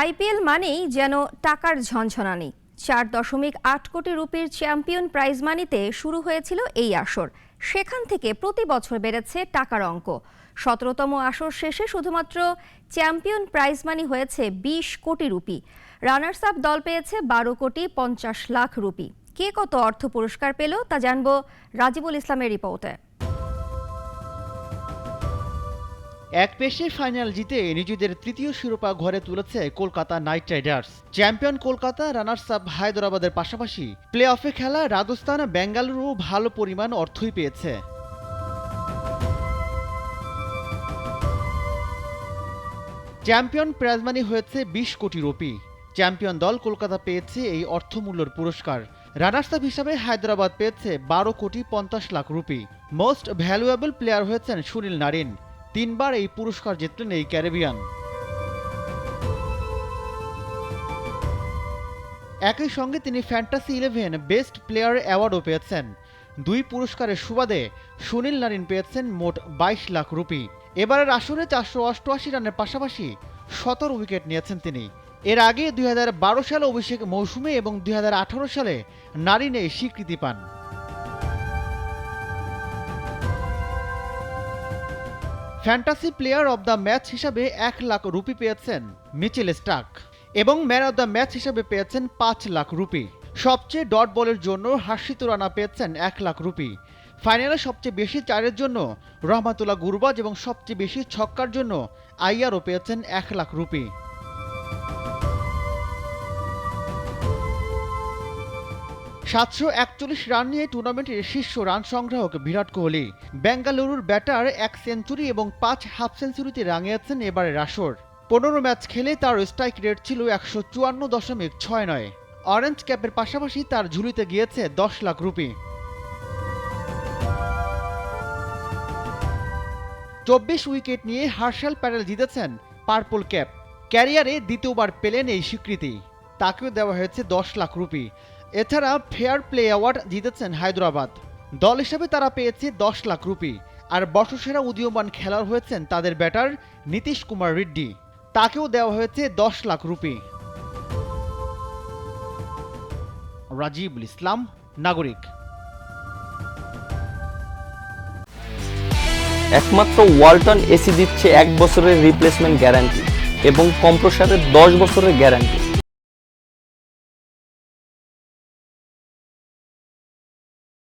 IPL মানেই যেন টাকার ঝনঝনানি। 4.8 কোটি রুপির চ্যাম্পিয়ন প্রাইজ মানিতে শুরু হয়েছিল এই আসর। সেখান থেকে প্রতি বছর বেড়েছে টাকার অঙ্ক। 17তম আসর শেষে শুধুমাত্র চ্যাম্পিয়ন প্রাইজ মানি হয়েছে 20 কোটি রুপি। রানার্স আপ দল পেয়েছে 12 কোটি 50 লাখ রুপি। কে কত অর্থ পুরস্কার পেল তা জানবো রাজিবুল ইসলামের রিপোর্টে। এক পেশে ফাইনাল জিতে নিজেদের তৃতীয় শিরোপা ঘরে তুলেছে Kolkata Knight Riders. Champion Kolkata, runners up হায়দরাবাদের পাশাপাশি প্লে অফে খেলা রাজস্থান, বেঙ্গালুরু ভালো পরিমাণ অর্থই পেয়েছে। চ্যাম্পিয়ন প্রাইজ মানি হয়েছে 20 কোটি রুপি। চ্যাম্পিয়ন দল কলকাতা পেয়েছে এই অর্থমূল্যের পুরস্কার। রানার্স আপ হিসাবে হায়দরাবাদ পেয়েছে 12 কোটি 50 lakh rupee. Most valuable player হয়েছেন সুনীল নারিন। 3 বার এই পুরস্কার জিতলেন এই ক্যারিবিয়ান। একই সঙ্গে তিনি ফ্যান্টাসি 11 বেস্ট প্লেয়ার অ্যাওয়ার্ডও পেয়েছেন। 2 পুরস্কারের সুবাদে সুনীল নারিন পেয়েছেন মোট 22 লাখ রুপি। এবারের আসরে 488 রানের পাশাপাশি 17 উইকেট নিয়েছেন তিনি। এর আগে 2012 সালে অভিষেক মৌসুমে এবং 2018 সালে নারিন এই স্বীকৃতি পান। Fantasy player of the match হিসাবে 1 লাখ রুপি পেয়েছেন মিচেল স্টার্ক এবং ম্যান অব দ্য ম্যাচ হিসাবে পেয়েছেন 5 লাখ রুপি। সবচেয়ে ডট বলের জন্য হার্ষিত রানা পেয়েছেন 1 লাখ রুপি। ফাইনালে সবচেয়ে বেশি চারের জন্য রহমাতুল্লাহ গুরবাজ এবং সবচেয়ে বেশি ছক্কার জন্য আইয়ারও পেয়েছেন 1 লাখ রুপি। $741 রান নিয়ে টুর্নামেন্টের শীর্ষ রান সংগ্রাহক বিরাট কোহলি। বেঙ্গালুরুর ব্যাটার 1 সেঞ্চুরি এবং 5 হাফ সেঞ্চুরিতে রাঙিয়েছেন এবারের আসর। 15 ম্যাচ খেলে তার স্ট্রাইক রেট ছিল 154.69। অরেঞ্জ ক্যাপের পাশাপাশি তার ঝুলিতে গিয়েছে 10 লাখ রুপি। 24 উইকেট নিয়ে হার্শাল প্যাটেল জিতেছেন পার্পল ক্যাপ। ক্যারিয়ারে দ্বিতীয়বার পেলেন এই স্বীকৃতি। তাকেও দেওয়া হয়েছে 10 লাখ রুপি। এছাড়া ফেয়ার প্লে অ্যাওয়ার্ড জিতেছেন হায়দরাবাদ। দল হিসেবে তারা পেয়েছে 10 লাখ রুপি। আর বর্ষসেরা উদীয়মান খেলোয়াড় হয়েছেন তাদের ব্যাটার নীতিশ কুমার রেড্ডি। তাকেও দেওয়া হয়েছে 10 লাখ রুপি। রাজিবুল ইসলাম, নাগরিক। একমাত্র ওয়ালটন এসি দিচ্ছে 1 বছরের রিপ্লেসমেন্ট গ্যারান্টি এবং কম্প্রেসারের 10 বছরের গ্যারান্টি।